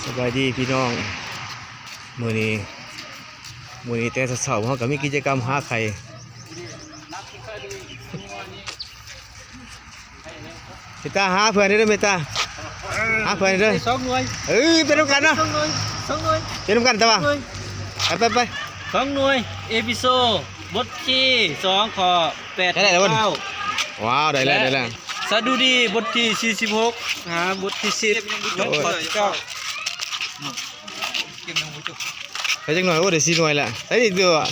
สบายดีพี่น้องมื้อนี้แต่เช้าๆเขาก็มีกิจกรรมหาไข่เมตตาหาเพื่อนได้เมตตาหาเพื่อนได้สองหน่วยเป็นน้ำกันนะสองหน่วยเป็นน้ำกันแต่ว่าไปสองหน่วยเอพิโซดบทที่2ข้อ8 9ว้าวได้แล้วสดุดีบทที่46บทที่10ลงข้อที่9ไปจังหน่อยโอ้ได้4หน่วยแล้วใส่อีกเดียวอ่ะ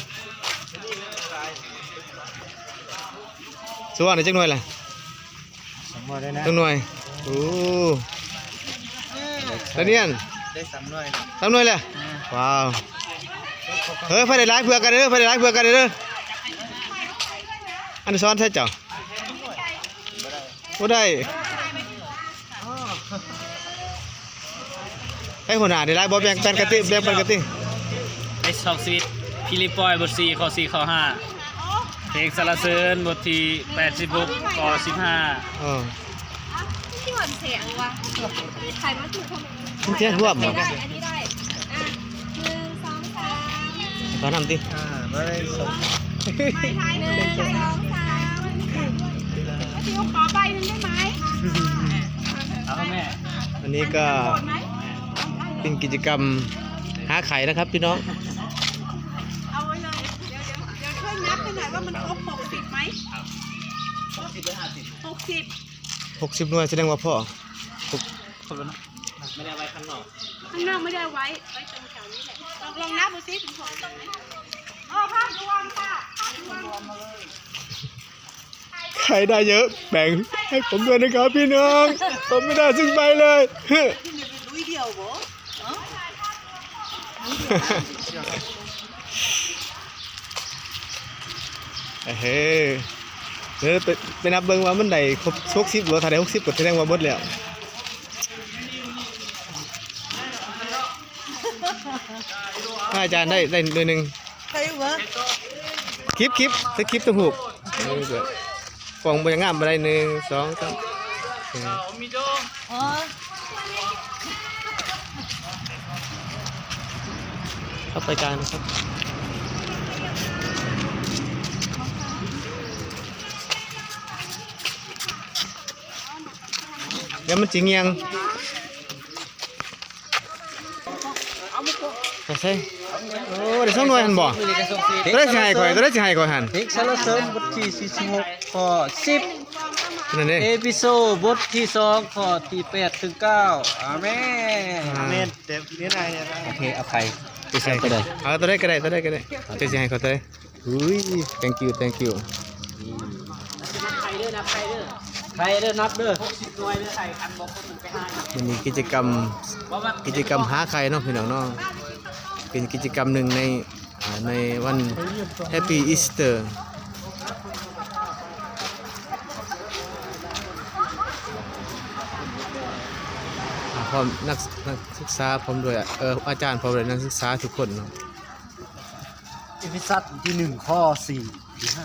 สว่างได้จังหน่วยล่ะจังหน่วยโอ้ตอนนี้ได้3หน่วย3หน่วยแล้วว้าวไฟได้หลายเพื่อกันเด้อไฟได้หลายเพื่อกันเด้ออันซ้อนใช่เจ้าบ่ได้ให้หัวหน้าได้หลายบ่แบ่งปันกันติไอ้สอบสวิตพิลิปอยบท4ข้อ4ข้อ5เพลงสรรเสริญบทที่86ข้อ15ที่หวานเสียงว่ะใครมาถูกคน เสียงร่วมบ่อันนี้ได้1 2 3ขอนำติมาเลยไม่ทาย1 2 3พี่ขอใบนึงได้ไหมเอาแม่วันนี้ก็เป็นกิจกรรมหาไข่นะครับพี่น้องเอาไว้เลยเดี๋ยวช่วยนับให้หน่อยว่ามันครบ60ไหม60 60หน่วยแสดงว่าพ่อครบแล้วนะไม่ได้ไว้ข้างนอกไม่ได้ไว้ตรงแถวนี้แหละลองนับดูซิถึง60ไหมภาพรวมค่ะภาพรวมมาเลยไข่ได้เยอะแบ่งให้ผมด้วยนะครับพี่น้องผมไม่ได้ซึ่งใบเลยลุยเดียวบ่เฮ้ไปนับเบิ่งว่ามันได้ครบ60หรือถ้าได้60ก็แสดงว่าหมดแล้วอาจารย์ได้หน่วยนึงใครวะคลิปต้องหูกกล่องบ่งามบ่ได้1 2 3มีโดเข้าไปกลางนะครับเดี๋ยวมันจิงยังใช่โอ้เดี๋ยว2หน่วยหันบ่ตัวได้สิให้ข่อยหันเพลงสรรเสริญบทที่46ข้อ10นั่นเด้เอพิโซดบทที่2ข้อที่8ถึง9อาเมนเต็มนี้นายโอเคเอาใครไปใส่ก็ได้เอาตัวได้ก็ได้จะสิให้เขาตัวได้อุ้ย thank you ไข่เด้อนับไข่เด้อนับเด้อ60หน่วยเด้อไข่คันบ่คนไปหามันมีกิจกรรมหาไข่เนาะพี่น้องเนาะเป็นกิจกรรมหนึ่งในวัน Happy Easter พร้อมนักศึกษาพร้อมด้วยอาจารย์พร้อมด้วยนักศึกษาทุกคนเนาะเอพิโซดที่1ข้อ4ที่5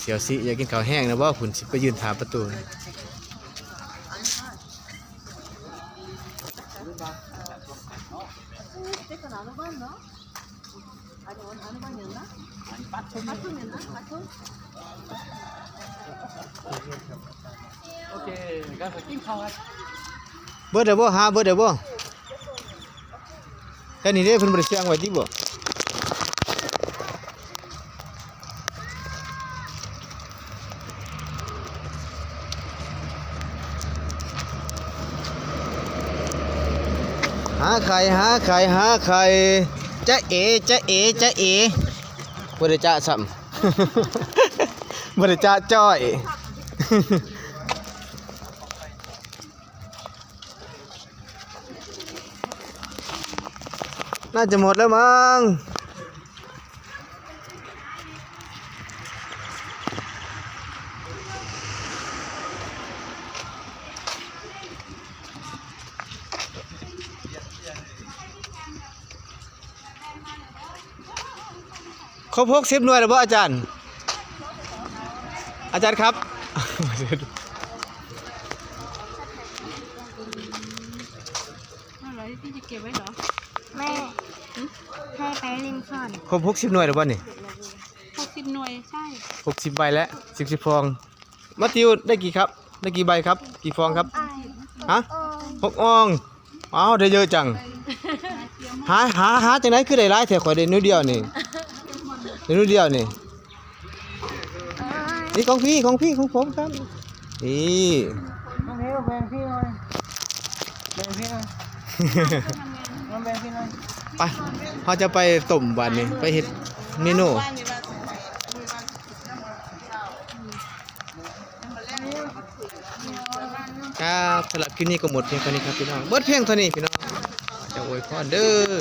เสียวสิอยากกินข้าวแห้งนะบ่คุณสิไปยืนถามประตูโอเคก็กินข้าวครับเบิดเด้อบ่แค่นี้เด้เพิ่นบ่ได้เสียงไว้ติบ่หาไข่จ๊ะเอบ่ได้จ๊ะซ้ำบ่ได้จ๊ะจ้อยน่าจะหมดแล้วมั้งครบ60หน่วยแล้วบ่อาจารย์ครับ พี่จะเก็บไว้เหรอ แม่ให้ไปริมซ่อน ครบ60หน่วยแล้วบ่นี่ 60 หน่วยใช่ 60ใบแล้ว10ฟองมาติวได้กี่ครับได้กี่ใบครับกี่ฟองครับฮะ6อองอ้าวได้เยอะจังหาจังได๋คือได้หลายแท้ข่อยได้นิดเดียวนี่ได้นิดเดียวนี่นี่ของพี่ของผมครับนี่ น้องเฮลแบ่งพี่หน่อยแบ่งพี่หน่อยน้องแบ่งพี่หน่อย ไปเขาจะไปต้มวันนี้ไปเฮ็ดเมนูครับสำหรับคลิปนี้ก็หมดเพียงเท่านี้ครับพี่น้องเบิดเพียงเท่านี้พี่น้องจะอวยพรเด้อ